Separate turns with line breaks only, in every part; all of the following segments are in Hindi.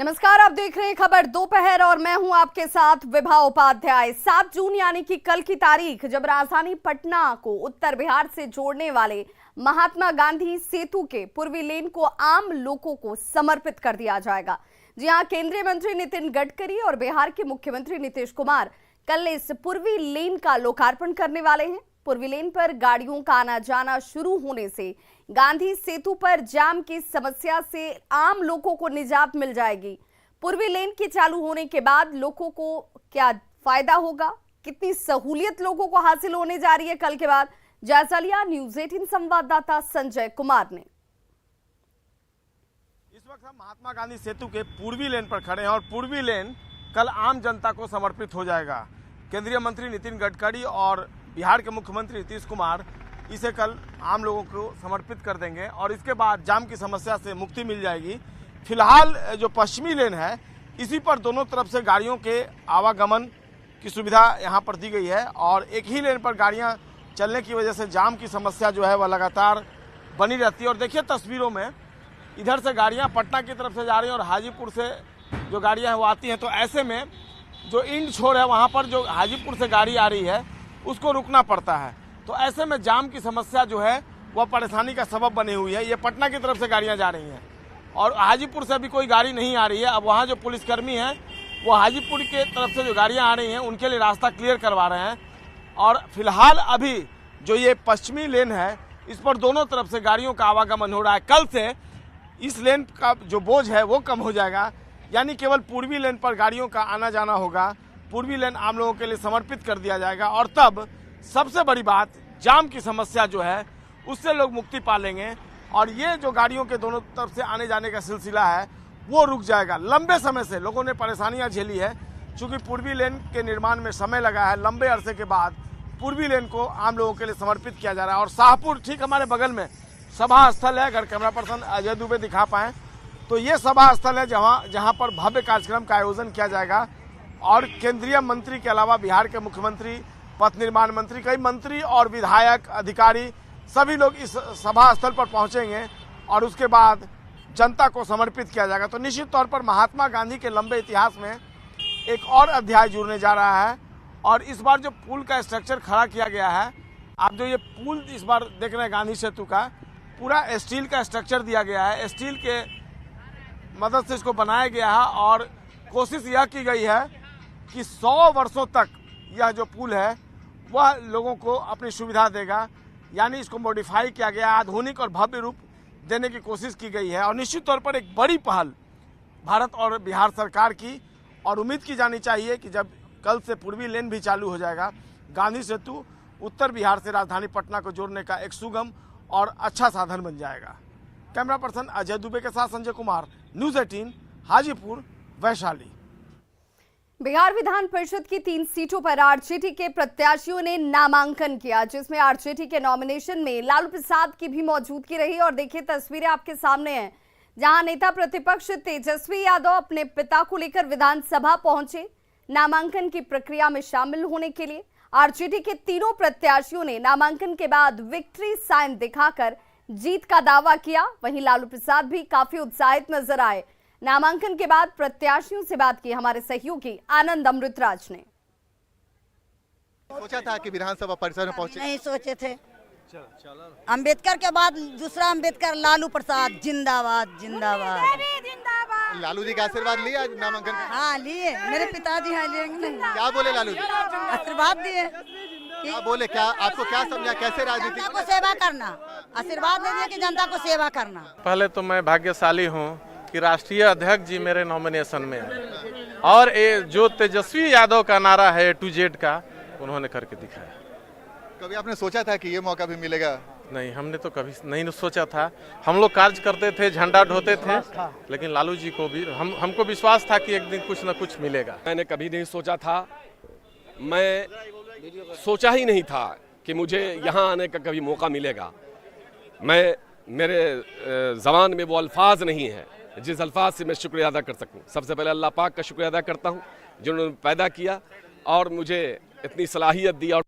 नमस्कार, आप देख रहे हैं खबर दोपहर और मैं हूं आपके साथ विभा उपाध्याय। 7 जून यानी कि कल की तारीख जब राजधानी पटना को उत्तर बिहार से जोड़ने वाले महात्मा गांधी सेतु के पूर्वी लेन को आम लोगों को समर्पित कर दिया जाएगा। जी हां, केंद्रीय मंत्री नितिन गडकरी और बिहार के मुख्यमंत्री नीतीश कुमार कल इस पूर्वी लेन का लोकार्पण करने वाले हैं। पूर्वी लेन पर गाड़ियों का आना जाना शुरू होने से गांधी सेतु पर जाम की समस्या से आम लोगों को निजात मिल जाएगी। पूर्वी लेन के चालू होने के बाद लोगों को क्या फायदा होगा, कितनी सहूलियत लोगों को हासिल होने जा रही है कल के बाद, जायजा लिया न्यूज़ 18 संवाददाता संजय कुमार ने।
इस वक्त हम महात्मा गांधी सेतु के पूर्वी लेन पर खड़े हैं और पूर्वी लेन कल आम जनता को समर्पित हो जाएगा। केंद्रीय मंत्री नितिन गडकरी और बिहार के मुख्यमंत्री नीतीश कुमार इसे कल आम लोगों को समर्पित कर देंगे और इसके बाद जाम की समस्या से मुक्ति मिल जाएगी। फिलहाल जो पश्चिमी लेन है इसी पर दोनों तरफ से गाड़ियों के आवागमन की सुविधा यहाँ पर दी गई है और एक ही लेन पर गाड़ियाँ चलने की वजह से जाम की समस्या जो है वह लगातार बनी रहती है। और देखिए तस्वीरों में इधर से गाड़ियाँ पटना की तरफ से जा रही हैं और हाजीपुर से जो गाड़ियाँ हैं वो आती हैं, तो ऐसे में जो इंड छोर है वहाँ पर जो हाजीपुर से गाड़ी आ रही है उसको रुकना पड़ता है। तो ऐसे में जाम की समस्या जो है वह परेशानी का सबब बनी हुई है। ये पटना की तरफ से गाड़ियां जा रही हैं और हाजीपुर से अभी कोई गाड़ी नहीं आ रही है। अब वहाँ जो पुलिसकर्मी हैं वो हाजीपुर के तरफ से जो गाड़ियां आ रही हैं उनके लिए रास्ता क्लियर करवा रहे हैं। और फिलहाल अभी जो ये पश्चिमी लेन है इस पर दोनों तरफ से गाड़ियों का आवागमन हो रहा है। कल से इस लेन का जो बोझ है वो कम हो जाएगा, यानी केवल पूर्वी लेन पर गाड़ियों का आना जाना होगा। पूर्वी लेन आम लोगों के लिए समर्पित कर दिया जाएगा और तब सबसे बड़ी बात जाम की समस्या जो है उससे लोग मुक्ति पा लेंगे और ये जो गाड़ियों के दोनों तरफ से आने जाने का सिलसिला है वो रुक जाएगा। लंबे समय से लोगों ने परेशानियां झेली है, चूँकि पूर्वी लेन के निर्माण में समय लगा है। लंबे अरसे के बाद पूर्वी लेन को आम लोगों के लिए समर्पित किया जा रहा है और शाहपुर ठीक हमारे बगल में सभा स्थल है। अगर कैमरा पर्सन अजय दुबे दिखा पाएँ तो ये सभा स्थल है जहाँ पर भव्य कार्यक्रम का आयोजन किया जाएगा और केंद्रीय मंत्री के अलावा बिहार के मुख्यमंत्री, पथ निर्माण मंत्री, कई मंत्री और विधायक, अधिकारी सभी लोग इस सभा स्थल पर पहुंचेंगे और उसके बाद जनता को समर्पित किया जाएगा। तो निश्चित तौर पर महात्मा गांधी के लंबे इतिहास में एक और अध्याय जुड़ने जा रहा है। और इस बार जो पुल का स्ट्रक्चर खड़ा किया गया है, आप जो ये पुल इस बार देख रहे हैं गांधी सेतु का, पूरा स्टील का स्ट्रक्चर दिया गया है। स्टील के मदद से इसको बनाया गया है और कोशिश यह की गई है कि 100 वर्षों तक यह जो पुल है वह लोगों को अपनी सुविधा देगा, यानी इसको मॉडिफाई किया गया, आधुनिक और भव्य रूप देने की कोशिश की गई है। और निश्चित तौर पर एक बड़ी पहल भारत और बिहार सरकार की, और उम्मीद की जानी चाहिए कि जब कल से पूर्वी लेन भी चालू हो जाएगा, गांधी सेतु उत्तर बिहार से राजधानी पटना को जोड़ने का एक सुगम और अच्छा साधन बन जाएगा। कैमरा पर्सन अजय दुबे के साथ संजय कुमार, न्यूज़ 18, हाजीपुर, वैशाली।
बिहार विधान परिषद की 3 सीटों पर आरजेडी के प्रत्याशियों ने नामांकन किया, जिसमें आरजेडी के नॉमिनेशन में लालू प्रसाद की भी मौजूदगी रही। और देखिए तस्वीरें आपके सामने हैं, जहां नेता प्रतिपक्ष तेजस्वी यादव अपने पिता को लेकर विधानसभा पहुंचे नामांकन की प्रक्रिया में शामिल होने के लिए। आरजेडी के तीनों प्रत्याशियों ने नामांकन के बाद विक्ट्री साइन दिखाकर जीत का दावा किया। वहीं लालू प्रसाद भी काफी उत्साहित नजर आए। नामांकन के बाद प्रत्याशियों से बात की हमारे सहयोगी आनंद अमृतराज ने।
सोचा था कि विधानसभा परिसर में पहुंचे?
नहीं सोचे थे। अंबेडकर के बाद दूसरा अंबेडकर, लालू प्रसाद जिंदाबाद जिंदाबाद।
लालू जी का आशीर्वाद लिया नामांकन का?
हाँ लिए, मेरे पिताजी हैं, लेंगे नहीं।
क्या बोले लालू जी?
आशीर्वाद दिए।
क्या बोले, क्या आपको क्या समझा, कैसे राजनीति?
जनता को सेवा करना, आशीर्वाद दे दिया कि जनता को सेवा करना।
पहले तो मैं भाग्यशाली हूँ कि राष्ट्रीय अध्यक्ष जी मेरे नॉमिनेशन में है और ये जो तेजस्वी यादव का नारा है A to Z का, उन्होंने करके दिखाया।
कभी आपने सोचा था कि ये मौका भी मिलेगा?
नहीं, हमने तो कभी नहीं सोचा था। हम लोग कार्य करते थे, झंडा ढोते थे, लेकिन लालू जी को भी हमको विश्वास था कि एक दिन कुछ न कुछ मिलेगा।
मैंने कभी नहीं सोचा था, मैं सोचा ही नहीं था कि मुझे यहाँ आने का कभी मौका मिलेगा। मेरे ज़बान में वो अल्फाज नहीं है जिस अल्फाज से मैं शुक्रिया अदा कर सकूं। सबसे पहले अल्लाह पाक का शुक्रिया अदा करता हूं जिन्होंने पैदा किया और मुझे इतनी सलाहियत दी। और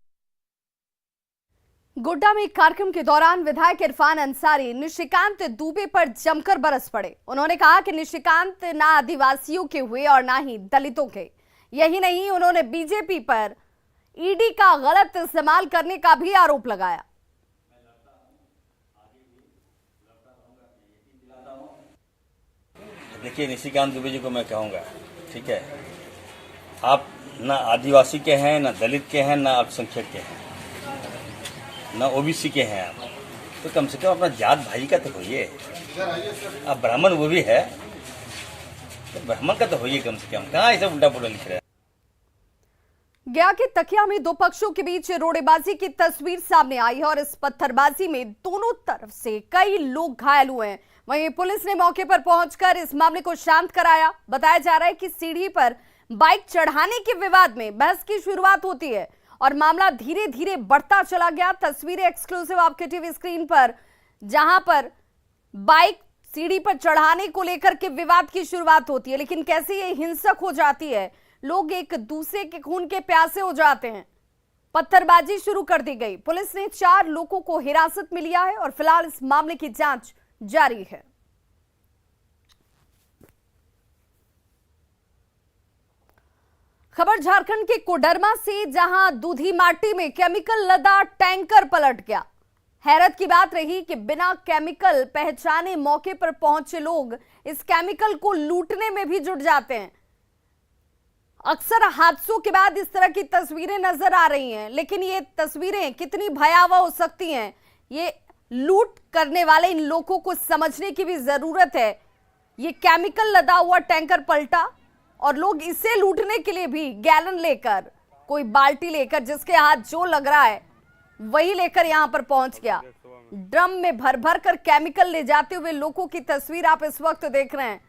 गोड्डा में एक कार्यक्रम के दौरान विधायक इरफान अंसारी निशिकांत दुबे पर जमकर बरस पड़े। उन्होंने कहा कि निशिकांत ना आदिवासियों के हुए और ना ही दलितों के। यही नहीं, उन्होंने बीजेपी पर ईडी का गलत इस्तेमाल करने का भी आरोप लगाया।
देखिए, निशिकांत दुबे जी को मैं कहूँगा, ठीक है, आप ना आदिवासी के हैं, ना दलित के हैं, ना अल्पसंख्यक के हैं, ना ओबीसी के हैं। आप तो कम से कम अपना जात भाई का तो होइए। आप ब्राह्मण वो भी है तो ब्राह्मण का तो होइए कम से कम। कहाँ ऐसा उल्टा पुल्टा लिख रहे हैं।
गया के तकिया में दो पक्षों के बीच रोड़ेबाजी की तस्वीर सामने आई है और इस पत्थरबाजी में दोनों तरफ से कई लोग घायल हुए हैं। वहीं पुलिस ने मौके पर पहुंचकर इस मामले को शांत कराया। बताया जा रहा है कि सीढ़ी पर बाइक चढ़ाने के विवाद में बहस की शुरुआत होती है और मामला धीरे धीरे बढ़ता चला गया। तस्वीरें एक्सक्लूसिव आपके टीवी स्क्रीन पर, जहां पर बाइक सीढ़ी पर चढ़ाने को लेकर के विवाद की शुरुआत होती है, लेकिन कैसे ये हिंसक हो जाती है, लोग एक दूसरे के खून के प्यासे हो जाते हैं। पत्थरबाजी शुरू कर दी गई। पुलिस ने 4 लोगों को हिरासत में लिया है और फिलहाल इस मामले की जांच जारी है। खबर झारखंड के कोडरमा से, जहां दूधी माटी में केमिकल लदा टैंकर पलट गया। हैरत की बात रही कि बिना केमिकल पहचाने मौके पर पहुंचे लोग इस केमिकल को लूटने में भी जुट जाते हैं। अक्सर हादसों के बाद इस तरह की तस्वीरें नजर आ रही हैं, लेकिन ये तस्वीरें कितनी भयावह हो सकती हैं, ये लूट करने वाले इन लोगों को समझने की भी जरूरत है। ये केमिकल लदा हुआ टैंकर पलटा और लोग इसे लूटने के लिए भी गैलन लेकर, कोई बाल्टी लेकर, जिसके हाथ जो लग रहा है वही लेकर यहां पर पहुंच गया। ड्रम में भर भर कर केमिकल ले जाते हुए लोगों की तस्वीर आप इस वक्त देख रहे हैं,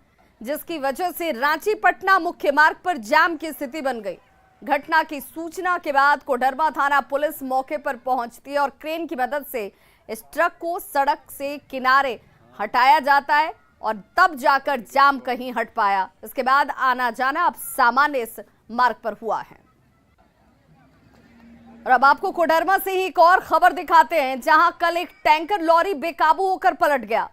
जिसकी वजह से रांची पटना मुख्य मार्ग पर जाम की स्थिति बन गई। घटना की सूचना के बाद कोडरमा थाना पुलिस मौके पर पहुंचती है और क्रेन की मदद से इस ट्रक को सड़क से किनारे हटाया जाता है और तब जाकर जाम कहीं हट पाया। इसके बाद आना जाना अब सामान्य इस मार्ग पर हुआ है। और अब आपको कोडरमा से ही एक और खबर दिखाते हैं, जहां कल एक टैंकर लॉरी बेकाबू होकर पलट गया।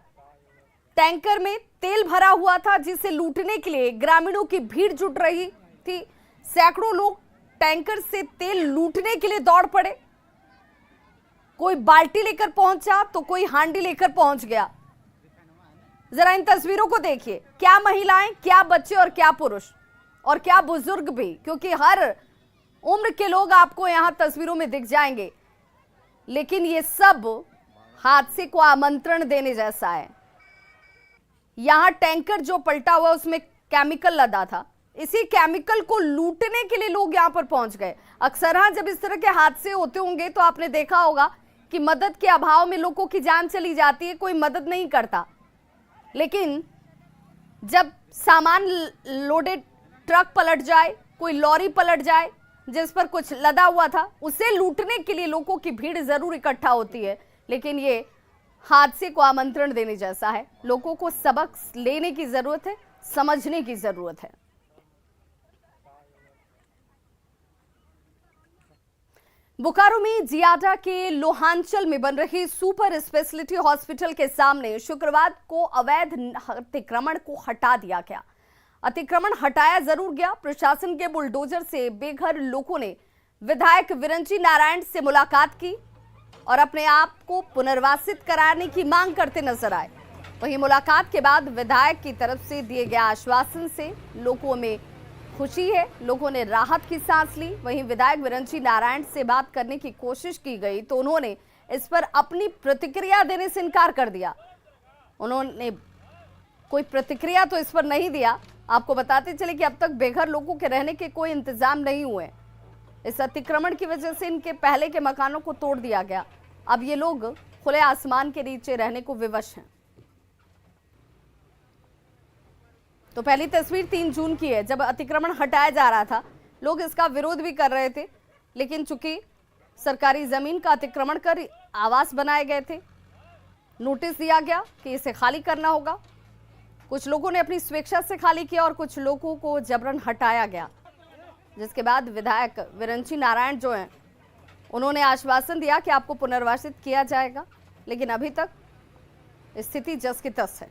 टैंकर में तेल भरा हुआ था, जिसे लूटने के लिए ग्रामीणों की भीड़ जुट रही थी। सैकड़ों लोग टैंकर से तेल लूटने के लिए दौड़ पड़े। कोई बाल्टी लेकर पहुंचा तो कोई हांडी लेकर पहुंच गया। जरा इन तस्वीरों को देखिए, क्या महिलाएं, क्या बच्चे और क्या पुरुष और क्या बुजुर्ग भी, क्योंकि हर उम्र के लोग आपको यहां तस्वीरों में दिख जाएंगे। लेकिन ये सब हादसे को आमंत्रण देने जैसा है। यहां टैंकर जो पलटा हुआ उसमें केमिकल लदा था। इसी केमिकल को लूटने के लिए लोग यहां पर पहुंच गए। अक्सर जब इस तरह के हादसे होते होंगे तो आपने देखा होगा कि मदद के अभाव में लोगों की जान चली जाती है, कोई मदद नहीं करता। लेकिन जब सामान लोडेड ट्रक पलट जाए, कोई लॉरी पलट जाए जिस पर कुछ लदा हुआ था, उसे लूटने के लिए लोगों की भीड़ जरूर इकट्ठा होती है। लेकिन ये हादसे को आमंत्रण देने जैसा है। लोगों को सबक लेने की जरूरत है, समझने की जरूरत है। बोकारो में जियाडा के लोहांचल में बन रही सुपर स्पेशलिटी हॉस्पिटल के सामने शुक्रवार को अवैध अतिक्रमण को हटा दिया गया। अतिक्रमण हटाया जरूर गया। प्रशासन के बुलडोजर से बेघर लोगों ने विधायक विरंची नारायण से मुलाकात की और अपने आप को पुनर्वासित कराने की मांग करते नजर आए। वहीं मुलाकात के बाद विधायक की तरफ से दिए गए आश्वासन से लोगों में खुशी है, लोगों ने राहत की सांस ली। वहीं विधायक विरंची नारायण से बात करने की कोशिश की गई तो उन्होंने इस पर अपनी प्रतिक्रिया देने से इनकार कर दिया। उन्होंने कोई प्रतिक्रिया तो इस पर नहीं दिया। आपको बताते चले कि अब तक बेघर लोगों के रहने के कोई इंतजाम नहीं हुए। इस अतिक्रमण की वजह से इनके पहले के मकानों को तोड़ दिया गया। अब ये लोग खुले आसमान के नीचे रहने को विवश हैं। तो पहली तस्वीर 3 जून की है, जब अतिक्रमण हटाया जा रहा था। लोग इसका विरोध भी कर रहे थे, लेकिन चूंकि सरकारी जमीन का अतिक्रमण कर आवास बनाए गए थे, नोटिस दिया गया कि इसे खाली करना होगा। कुछ लोगों ने अपनी स्वेच्छा से खाली किया और कुछ लोगों को जबरन हटाया गया, जिसके बाद विधायक विरंची नारायण जो हैं उन्होंने आश्वासन दिया कि आपको पुनर्वासित किया जाएगा, लेकिन अभी तक स्थिति जस की तस है।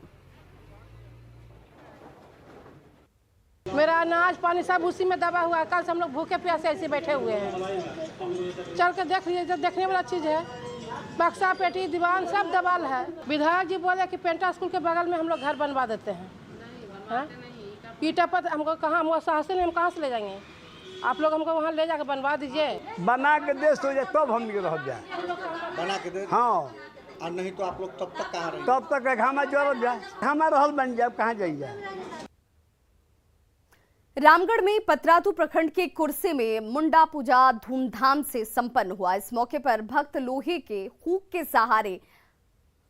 मेरा अनाज पानी सब उसी में दबा हुआ है। कल से हम लोग भूखे प्यासे ऐसे बैठे हुए हैं। चल के देख लीजिए, देखने वाला चीज है। बक्सा पेटी दीवान सब दबाल है। विधायक जी बोले कि पेंटा स्कूल के बगल में हम लोग घर बनवा देते हैं। ईटा पर हमको कहाँ, हम साहसी नहीं, हम कहाँ से ले जाएंगे? आप लोग हमको वहाँ ले जाकर बनवा दीजिए।
बना के दे तो जाए तब हम रह जाए।
बना के दे
हाँ,
और नहीं तो आप लोग तब तक कहाँ रहेंगे?
तब तक घामा जोर जाए, हमारा रहल बन जाए, कहाँ जाइए।
रामगढ़ में पतरातू प्रखंड के कुर्से में मुंडा पूजा धूमधाम से संपन्न हुआ। इस मौके पर भक्त लोहे के हुक के सहारे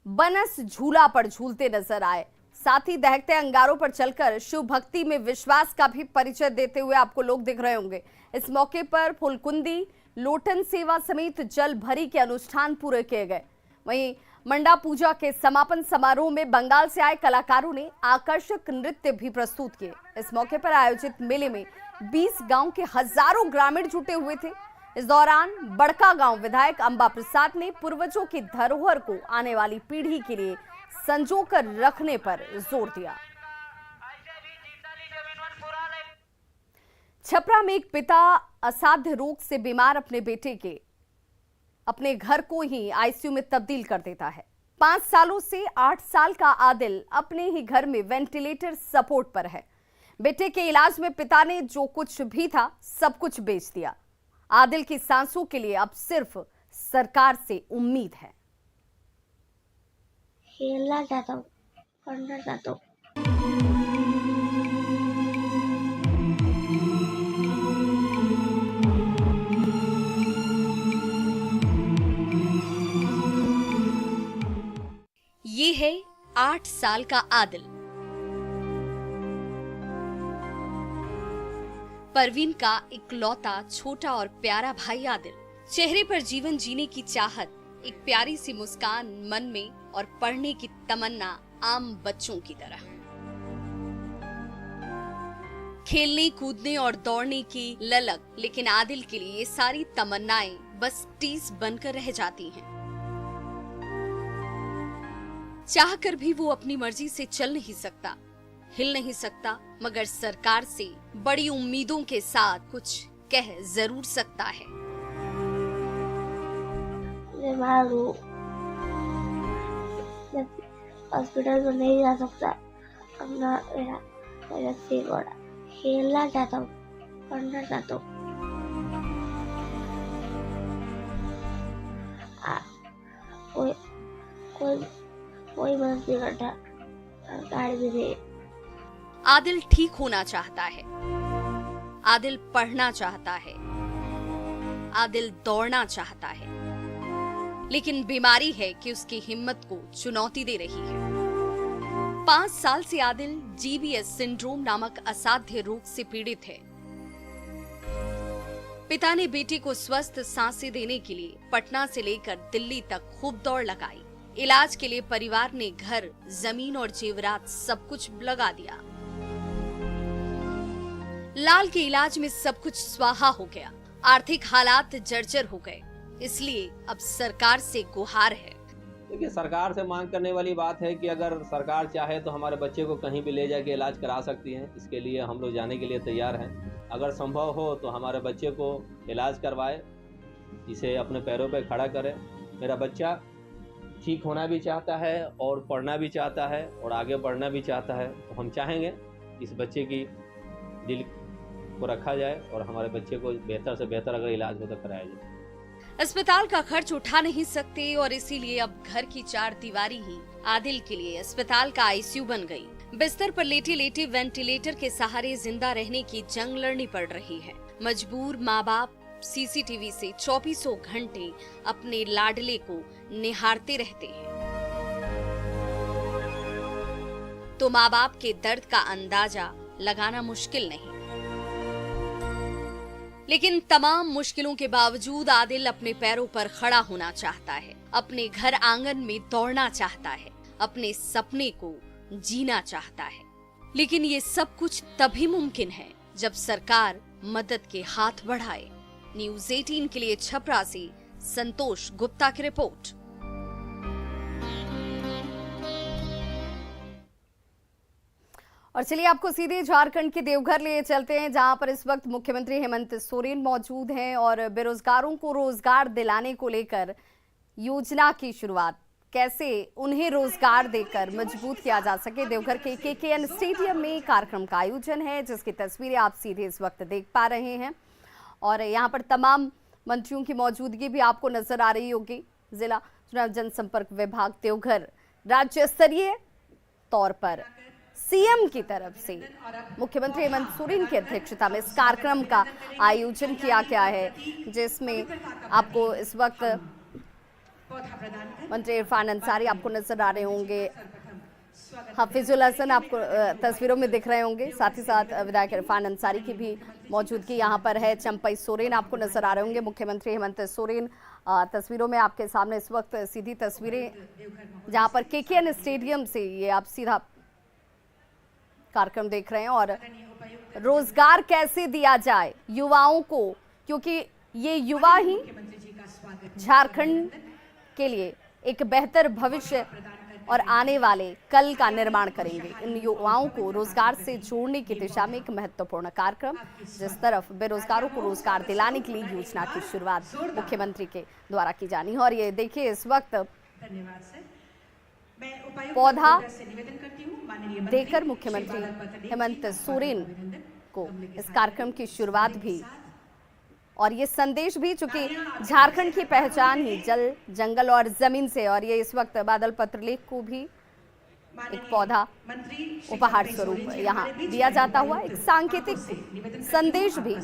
बनस झूला पर झूलते नजर आए। साथ ही दहकते अंगारों पर चलकर शिव भक्ति में विश्वास का भी परिचय देते हुए आपको लोग दिख रहे होंगे। इस मौके पर फुलकुंदी, लोटन सेवा समेत जल भरी के अनुष्ठान पूरे किए गए। वहीं मंडा पूजा के समापन समारोह में बंगाल से आए कलाकारों ने आकर्षक नृत्य भी प्रस्तुत किए। इस मौके पर आयोजित मेले में 20 गांव के हजारों ग्रामीण जुटे हुए थे। इस दौरान बड़का गांव विधायक अंबा प्रसाद ने पूर्वजों की धरोहर को आने वाली पीढ़ी के लिए संजोकर रखने पर जोर दिया। छपरा में एक पिता असाध्य रोग से बीमार अपने बेटे के अपने घर को ही आईसीयू में तब्दील कर देता है। 5 सालों से 8 साल का आदिल अपने ही घर में वेंटिलेटर सपोर्ट पर है। बेटे के इलाज में पिता ने जो कुछ भी था सब कुछ बेच दिया। आदिल की सांसों के लिए अब सिर्फ सरकार से उम्मीद है।
खेलना चाहता हूँ, पढ़ना चाहता हूँ।
ये है 8 साल का आदिल। परवीन का इकलौता छोटा और प्यारा भाई आदिल। चेहरे पर जीवन जीने की चाहत, एक प्यारी सी मुस्कान मन में और पढ़ने की तमन्ना आम बच्चों की तरह। खेलने कूदने और दौड़ने की ललक, लेकिन आदिल के लिए ये सारी तमन्नाएं बस टीस बनकर रह जाती हैं। चाहकर भी वो अपनी मर्जी से चल नहीं सकता, हिल नहीं सकता, मगर सरकार से बड़ी उम्मीदों के साथ कुछ कह जरूर सकता है।
बीमार हूँ, हॉस्पिटल में नहीं जा सकता। अपना मेरा सिर बड़ा। खेलना चाहता हूँ, पढ़ना चाहता हूँ। कोई मदद नहीं करता, सरकार भी नहीं।
आदिल ठीक होना चाहता है, आदिल पढ़ना चाहता है, आदिल दौड़ना चाहता है, लेकिन बीमारी है कि उसकी हिम्मत को चुनौती दे रही है। 5 साल से आदिल GBS सिंड्रोम नामक असाध्य रोग से पीड़ित है। पिता ने बेटे को स्वस्थ सांसें देने के लिए पटना से लेकर दिल्ली तक खूब दौड़ लगाई। इलाज के लिए परिवार ने घर, जमीन और जेवरात सब कुछ लगा दिया। लाल के इलाज में सब कुछ स्वाहा हो गया। आर्थिक हालात जर्जर हो गए, इसलिए अब सरकार से गुहार है।
देखिए, सरकार से मांग करने वाली बात है कि अगर सरकार चाहे तो हमारे बच्चे को कहीं भी ले जाके इलाज करा सकती है। इसके लिए हम लोग जाने के लिए तैयार हैं। अगर संभव हो तो हमारे बच्चे को इलाज करवाए, इसे अपने पैरों पे खड़ा करे। मेरा बच्चा ठीक होना भी चाहता है और पढ़ना भी चाहता है और आगे बढ़ना भी चाहता है। तो हम चाहेंगे इस बच्चे की दिल को रखा जाए और हमारे बच्चे को बेहतर से बेहतर अगर इलाज हो तो कराया जाए।
अस्पताल का खर्च उठा नहीं सकते और इसीलिए अब घर की 4 दीवारी ही आदिल के लिए अस्पताल का आईसीयू बन गई। बिस्तर पर लेटे लेटे वेंटिलेटर के सहारे जिंदा रहने की जंग लड़नी पड़ रही है। मजबूर माँ बाप सीसीटीवी से 24 घंटे अपने लाडले को निहारते रहते हैं। तो माँ बाप के दर्द का अंदाजा लगाना मुश्किल नहीं। लेकिन तमाम मुश्किलों के बावजूद आदिल अपने पैरों पर खड़ा होना चाहता है, अपने घर आंगन में दौड़ना चाहता है, अपने सपने को जीना चाहता है। लेकिन ये सब कुछ तभी मुमकिन है जब सरकार मदद के हाथ बढ़ाए। न्यूज़ 18 के लिए छपरा से संतोष गुप्ता की रिपोर्ट। और चलिए आपको सीधे झारखंड के देवघर ले चलते हैं, जहां पर इस वक्त मुख्यमंत्री हेमंत सोरेन मौजूद हैं और बेरोजगारों को रोजगार दिलाने को लेकर योजना की शुरुआत, कैसे उन्हें रोजगार देकर मजबूत किया जा सके। देवघर के केकेएन स्टेडियम में कार्यक्रम का आयोजन है, जिसकी तस्वीरें आप सीधे इस वक्त देख पा रहे हैं और यहाँ पर तमाम मंत्रियों की मौजूदगी भी आपको नजर आ रही होगी। जिला चुनाव जनसंपर्क विभाग देवघर राज्य स्तरीय तौर पर सीएम की तरफ से मुख्यमंत्री हेमंत सोरेन की अध्यक्षता में इस कार्यक्रम का आयोजन किया गया है, जिसमें आपको इस वक्त मंत्री इरफान अंसारी आपको नजर आ रहे होंगे, हफीजुल हसन आपको तस्वीरों में दिख रहे होंगे, साथ ही साथ विधायक इरफान अंसारी की भी मौजूदगी यहाँ पर है। चंपई सोरेन आपको नजर आ रहे होंगे। मुख्यमंत्री हेमंत सोरेन तस्वीरों में आपके सामने इस वक्त सीधी तस्वीरें, जहाँ पर केकेएन स्टेडियम से ये आप सीधा कार्यक्रम देख रहे हैं और रोजगार कैसे दिया जाए युवाओं को, क्योंकि ये युवा ही झारखंड के लिए एक बेहतर भविष्य और आने वाले कल का निर्माण करेंगे। इन युवाओं को रोजगार से जोड़ने की दिशा में एक महत्वपूर्ण कार्यक्रम, जिस तरफ बेरोजगारों को रोजगार दिलाने के लिए योजना की शुरुआत मुख्यमंत्री के द्वारा की जानी है। और ये देखिए इस वक्त पौधा देकर मुख्यमंत्री हेमंत सोरेन को इस कार्यक्रम की शुरुआत भी और ये संदेश भी, चूंकि झारखंड की पहचान ही जल, जंगल और जमीन से, और ये इस वक्त बादल पत्रलेख को भी एक पौधा उपहार स्वरूप यहाँ दिया जाता हुआ एक सांकेतिक संदेश भी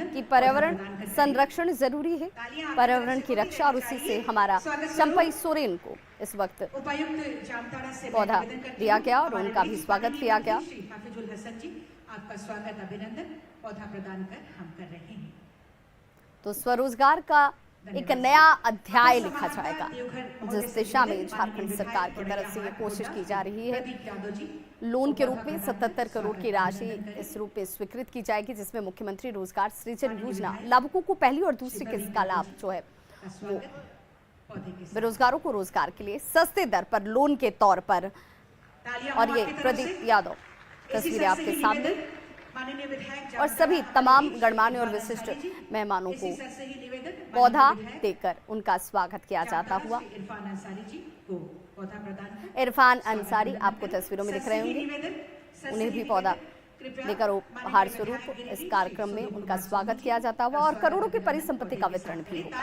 कि पर्यावरण संरक्षण जरूरी है, पर्यावरण की रक्षा, और उसी से हमारा चंपई सोरेन को इस वक्त पौधा दिया गया और उनका भी स्वागत किया गया।
आपका स्वागत, अभिनंदन, पौधा प्रदान कर हम कर रहे हैं।
तो स्वरोजगार का एक नया अध्याय लिखा जाएगा, जिस दिशा में झारखंड सरकार की तरफ से ये कोशिश की जा रही है। लोन के रूप में 77 करोड़ की राशि इस रूप में स्वीकृत की जाएगी, जिसमें मुख्यमंत्री रोजगार सृजन योजना लाभुकों को पहली और दूसरी किस्त का लाभ जो है वो बेरोजगारों को रोजगार के लिए सस्ते दर पर लोन के तौर पर। और ये प्रदीप यादव तस्वीरें आपके सामने और सभी तमाम गणमान्य और विशिष्ट मेहमानों को पौधा देकर उनका स्वागत किया जाता हुआ। इरफान अंसारी आपको तस्वीरों में दिख रहे होंगे, उन्हें भी पौधा देकर उपहार स्वरूप इस कार्यक्रम में उनका स्वागत किया जाता हुआ और करोड़ों की परिसंपत्ति का वितरण भी होगा।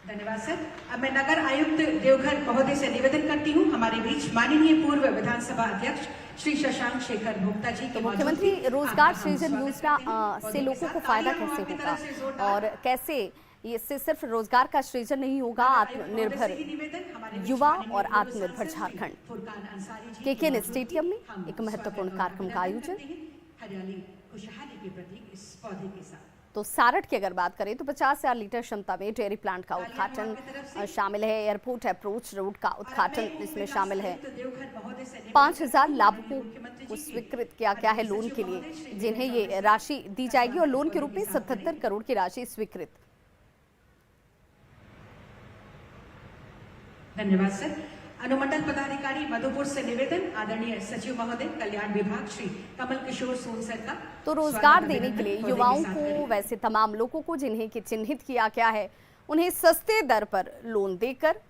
धन्यवाद सर। अब मैं नगर आयुक्त देवघर महोदय से निवेदन करती हूँ, हमारे बीच माननीय पूर्व विधानसभा अध्यक्ष श्री शशांक शेखर भोक्ता जी।
तो मुख्यमंत्री रोजगार सृजन योजना से लोगों को फायदा कैसे होगा और कैसे इससे सिर्फ रोजगार का सृजन नहीं होगा, आत्मनिर्भर युवा और आत्मनिर्भर झारखंड। केकेएन स्टेडियम में एक महत्वपूर्ण कार्यक्रम का आयोजन।
हरियाली खुशहाली के प्रतीक इस पौधे के साथ।
तो सारठ की अगर बात करें तो 50,000 लीटर क्षमता में डेयरी प्लांट का उद्घाटन शामिल है। एयरपोर्ट अप्रोच रोड का उद्घाटन इसमें शामिल है। 5,000 लाभुकों को स्वीकृत किया गया है लोन के लिए, जिन्हें ये राशि दी जाएगी और लोन के रूप में 77 करोड़ की राशि स्वीकृत।
धन्यवाद सर। अनुमंडल पदाधिकारी मधुपुर से निवेदन, आदरणीय सचिव महोदय कल्याण विभाग श्री कमल किशोर सोनसर का।
तो रोजगार देने के लिए युवाओं को, वैसे तमाम लोगों को जिन्हें कि चिन्हित किया गया है, उन्हें सस्ते दर पर लोन देकर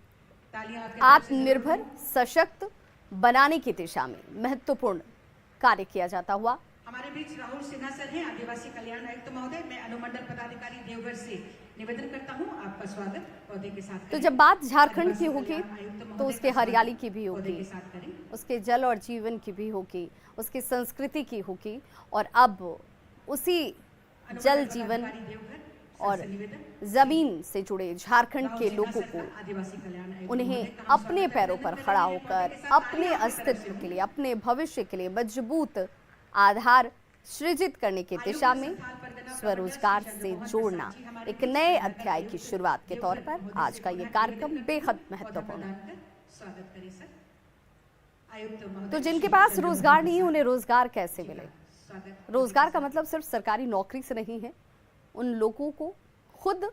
आत्मनिर्भर सशक्त बनाने की दिशा में महत्वपूर्ण कार्य किया जाता हुआ।
हमारे बीच राहुल सिन्हा सर हैं, आदिवासी कल्याण आयुक्त महोदय। मैं अनुमंडल पदाधिकारी देवघर से निवेदन करता हूं, आपका स्वागत पौधे के साथ।
तो जब बात झारखंड की होगी तो उसके हरियाली की भी होगी, उसके जल और जीवन की भी होगी, उसकी संस्कृति की होगी, और अब उसी जल जीवन और जमीन से जुड़े झारखंड के लोगों को उन्हें अपने पैरों पर खड़ा होकर अपने अस्तित्व के लिए, अपने भविष्य के लिए मजबूत आधार सृजित करने की दिशा में स्वरोजगार से जोड़ना एक नए अध्याय की शुरुआत के तौर पर आज का ये कार्यक्रम बेहद महत्वपूर्ण है। तो जिनके पास रोजगार नहीं है, उन्हें रोजगार कैसे मिले? रोजगार का मतलब सिर्फ सरकारी नौकरी से नहीं है, उन लोगों को खुद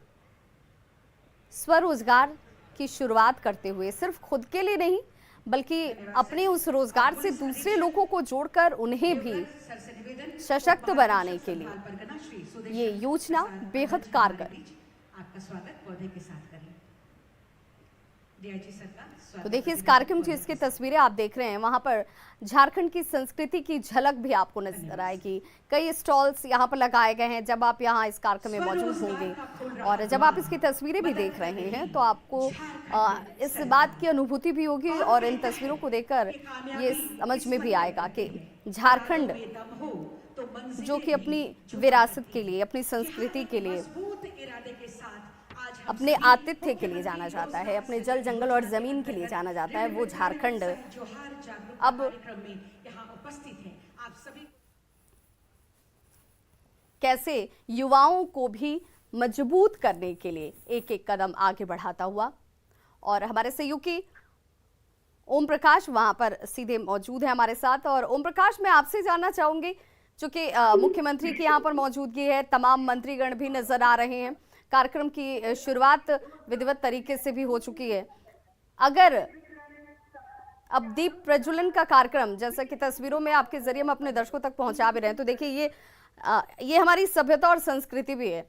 स्वरोजगार की शुरुआत करते हुए सिर्फ खुद के लिए नहीं बल्कि अपने उस रोजगार से दूसरे लोगों को जोड़कर उन्हें भी सशक्त बनाने के लिए ये योजना बेहद कारगर।
आपका स्वागत पौधे के साथ करें।
तो देखिए इस कार्यक्रम की इसकी तस्वीरें आप देख रहे हैं, वहां पर झारखंड की संस्कृति की झलक भी आपको नजर आएगी। कई स्टॉल्स यहाँ पर लगाए गए हैं। जब आप यहाँ इस कार्यक्रम में मौजूद होंगे और जब आप इसकी तस्वीरें भी देख रहे हैं तो आपको इस बात की अनुभूति भी होगी और इन तस्वीरों को देखकर ये समझ में भी आएगा कि झारखंड जो कि अपनी विरासत के लिए, अपनी संस्कृति के लिए, अपने आतिथ्य के लिए जाना जाता है, अपने जल जंगल और जमीन के लिए जाना जाता है, वो झारखंड अब कैसे युवाओं को भी मजबूत करने के लिए एक एक कदम आगे बढ़ाता हुआ। और हमारे सहयोगी ओम प्रकाश वहां पर सीधे मौजूद है हमारे साथ। और ओम प्रकाश, मैं आपसे जानना चाहूंगी, चूंकि मुख्यमंत्री की यहाँ पर मौजूदगी है, तमाम मंत्रीगण भी नजर आ रहे हैं, कार्यक्रम की शुरुआत विधिवत तरीके से भी हो चुकी है। अगर अब दीप प्रज्वलन का कार्यक्रम, जैसा कि तस्वीरों में आपके जरिए हम अपने दर्शकों तक पहुंचा भी रहे हैं, तो देखिए ये हमारी सभ्यता और संस्कृति भी है।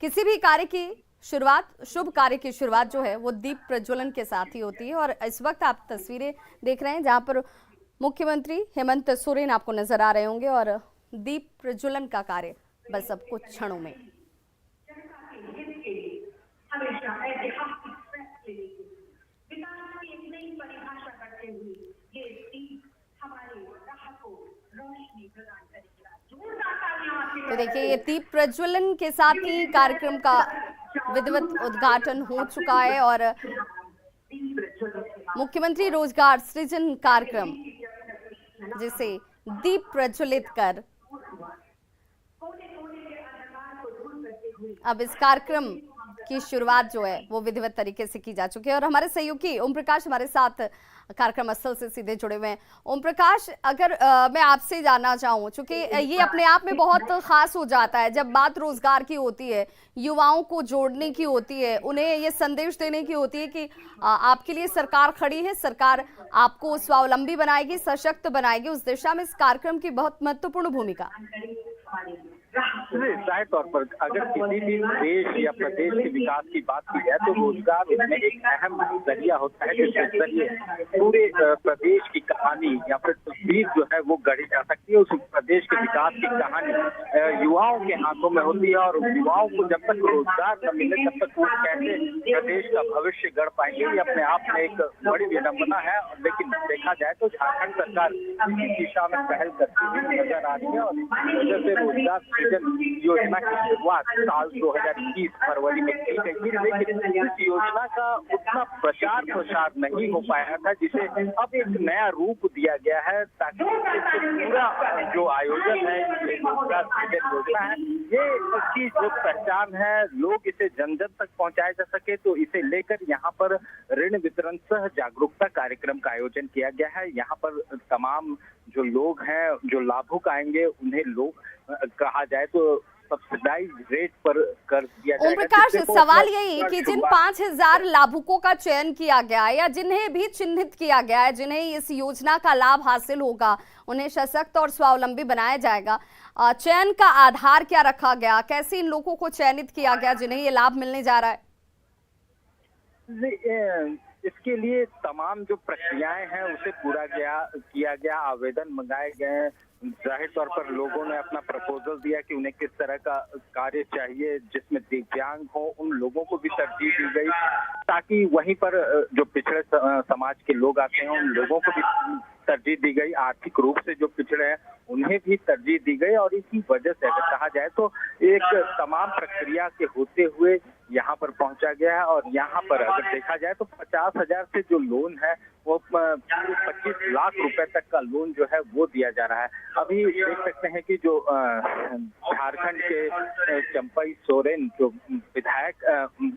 किसी भी कार्य की शुरुआत, शुभ कार्य की शुरुआत जो है वो दीप प्रज्वलन के साथ ही होती है। और इस वक्त आप तस्वीरें देख रहे हैं जहां पर मुख्यमंत्री हेमंत सोरेन आपको नजर आ रहे होंगे और दीप प्रज्वलन का कार्य बस अब कुछ क्षणों में। तो देखिए ये दीप प्रज्वलन के साथ ही कार्यक्रम का विधिवत उद्घाटन हो चुका है और मुख्यमंत्री रोजगार सृजन कार्यक्रम, जिसे दीप प्रज्वलित कर अब इस कार्यक्रम की शुरुआत जो है वो विधिवत तरीके से की जा चुकी है। और हमारे सहयोगी ओम प्रकाश हमारे साथ कार्यक्रम स्थल से सीधे जुड़े हुए हैं। ओम प्रकाश, अगर मैं आपसे जानना चाहूँ, चूंकि ये अपने आप में बहुत खास हो जाता है जब बात रोजगार की होती है, युवाओं को जोड़ने की होती है, उन्हें ये संदेश देने की होती है कि आपके लिए सरकार खड़ी है, सरकार आपको स्वावलंबी बनाएगी, सशक्त बनाएगी, उस दिशा में इस कार्यक्रम की बहुत महत्वपूर्ण भूमिका।
जाहिर तौर पर अगर किसी भी देश या प्रदेश के विकास की बात की जाए तो रोजगार उसमें एक अहम जरिया होता है जिसके जरिए पूरे प्रदेश की कहानी या फिर तस्वीर जो है वो गढ़ी जा सकती है। उस प्रदेश के विकास की कहानी युवाओं के हाथों में होती है और युवाओं को जब तक रोजगार न मिले तब तक वो कैसे प्रदेश का भविष्य गढ़ पाएंगे, ये अपने आप में एक बड़ी विडंबना है। लेकिन देखा जाए तो झारखंड सरकार इसी दिशा में पहल करती हुई नजर आ रही है और इस वजह से रोजगार योजना की शुरुआत साल 2021 फरवरी में की गई थी, लेकिन इस योजना का उतना प्रचार प्रसार नहीं हो पाया था, जिसे अब एक नया रूप दिया गया है ताकि पूरा जो आयोजन है, रोजगार सृजन योजना है, ये इसकी जो पहचान है, लोग इसे जन जन तक पहुंचाया जा सके, तो इसे लेकर यहाँ पर ऋण वितरण सह जागरूकता कार्यक्रम का आयोजन किया गया है। यहाँ पर तमाम जो लोग हैं, जो लाभुक आएंगे, उन्हें लोग कहा जाए तो सब्सिडाइज रेट पर कर दिया जाएगा।
ओम प्रकाश, सवाल यही कि जिन 5000 लाभुकों का चयन किया गया है या जिन्हें भी चिन्हित किया गया है, जिन्हें इस योजना का लाभ हासिल होगा, उन्हें सशक्त और स्वावलंबी बनाया जाएगा, चयन का आधार क्या रखा गया, कैसे इन लोगों को चयनित किया गया जिन्हें ये लाभ मिलने जा रहा है?
इसके लिए तमाम जो प्रक्रियाएं हैं उसे पूरा किया गया, आवेदन मंगाए गए। जाहिर तौर पर लोगों ने अपना प्रपोजल दिया कि उन्हें किस तरह का कार्य चाहिए जिसमें दिव्यांग हो, उन लोगों को भी तरजीह दी गई ताकि वहीं पर जो पिछड़े समाज के लोग आते हैं उन लोगों को भी तरजीह दी गई, आर्थिक रूप से जो पिछड़े हैं उन्हें भी तरजीह दी गई। और इसी वजह से अगर कहा जाए तो एक तमाम प्रक्रिया के होते हुए यहाँ पर पहुंचा गया है। और यहाँ पर अगर देखा जाए तो 50,000 से जो लोन है वो 25 लाख रुपए तक का लोन जो है वो दिया जा रहा है। अभी देख सकते हैं कि जो झारखंड के चंपई सोरेन जो विधायक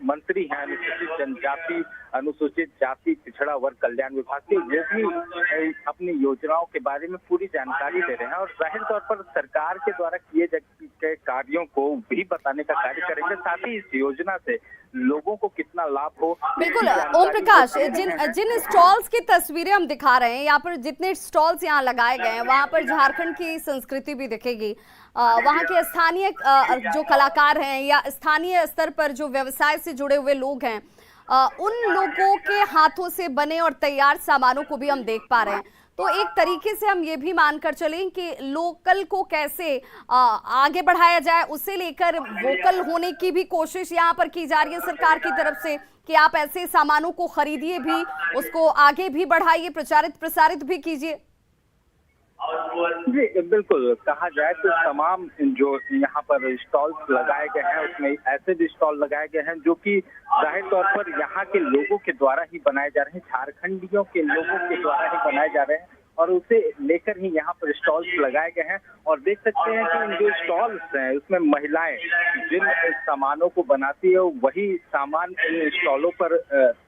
मंत्री हैं अनुसूचित जनजाति, अनुसूचित जाति पिछड़ा वर्ग कल्याण विभाग के, वो भी अपनी योजनाओं के बारे में पूरी जानकारी दे रहे हैं। और जाहिर तौर पर सरकार के द्वारा किए गए अधिकारियों को भी बताने का कार्य करेंगे। साथ ही इस योजना से लोगों को कितना लाभ हो।
बिल्कुल ओम प्रकाश, जिन स्टॉल्स की तस्वीरें हम दिखा रहे हैं, यहाँ पर जितने स्टॉल्स यहाँ लगाए गए हैं वहाँ पर झारखंड की संस्कृति भी दिखेगी। वहाँ के स्थानीय जो कलाकार हैं या स्थानीय स्तर पर जो व्यवसाय से जुड़े हुए लोग हैं, उन लोगों के हाथों से बने और तैयार सामानों को भी हम देख पा रहे हैं। तो एक तरीके से हम ये भी मानकर चलें कि लोकल को कैसे आगे बढ़ाया जाए, उसे लेकर वोकल होने की भी कोशिश यहाँ पर की जा रही है सरकार की तरफ से कि आप ऐसे सामानों को खरीदिए भी, उसको आगे भी बढ़ाइए, प्रचारित प्रसारित भी कीजिए।
जी बिल्कुल, कहा जाए तो तमाम जो यहाँ पर स्टॉल्स लगाए गए हैं उसमें ऐसे भी स्टॉल लगाए गए हैं जो कि जाहिर तौर पर यहाँ के लोगों के द्वारा ही बनाए जा रहे हैं, झारखंडियों के लोगों के द्वारा ही बनाए जा रहे हैं और उसे लेकर ही यहाँ पर स्टॉल्स लगाए गए हैं। और देख सकते हैं कि इन जो स्टॉल्स हैं उसमें महिलाएं जिन सामानों को बनाती है वही सामान इन स्टॉलों पर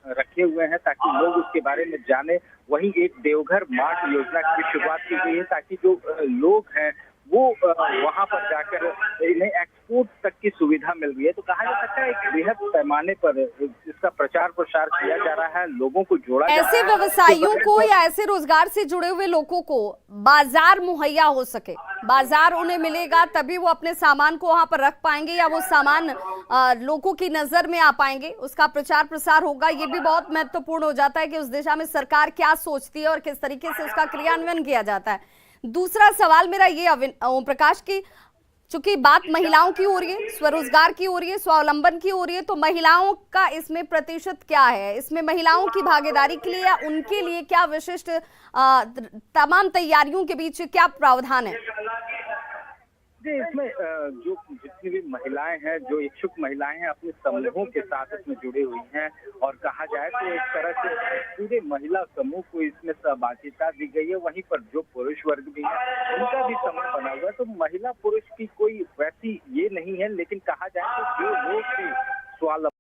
रखे हुए हैं ताकि लोग उसके बारे में जाने। वहीं एक देवघर मार्ट योजना की भी शुरुआत की गई है ताकि जो लोग हैं वो वहां पर जाकर इन्हें एक्सपोर्ट तक की सुविधा मिल रही है। तो कहा जा सकता है एक बृहद पैमाने पर इसका प्रचार प्रसार किया जा रहा है, लोगों को जोड़ा जा रहा है।
ऐसे व्यवसायियों को या ऐसे रोजगार से जुड़े हुए लोगों को बाजार मुहैया हो सके, बाजार उन्हें मिलेगा तभी वो अपने सामान को वहां पर रख पाएंगे या वो सामान लोगों की नजर में आ पाएंगे, उसका प्रचार प्रसार होगा। ये भी बहुत महत्वपूर्ण हो जाता है कि उस दिशा में सरकार क्या सोचती है और किस तरीके से उसका क्रियान्वयन किया जाता है। दूसरा सवाल मेरा ये ओम प्रकाश की, चूंकि बात महिलाओं की हो रही है, स्वरोजगार की हो रही है, स्वावलंबन की हो रही है, तो महिलाओं का इसमें प्रतिशत क्या है? इसमें महिलाओं की भागीदारी के लिए या उनके लिए क्या विशिष्ट तमाम तैयारियों के बीच क्या प्रावधान है?
जी इसमें जो जितनी भी महिलाएं हैं, जो इच्छुक महिलाएं हैं, अपने समूहों के साथ इसमें जुड़ी हुई हैं और कहा जाए तो एक तरह से पूरे महिला समूह को इसमें सहभागिता दी गई है। वहीं पर जो पुरुष वर्ग भी है उनका भी समूह बना हुआ है। तो महिला पुरुष की कोई वैसी ये नहीं है, लेकिन कहा जाए तो जो लोग भी स्वावलंबन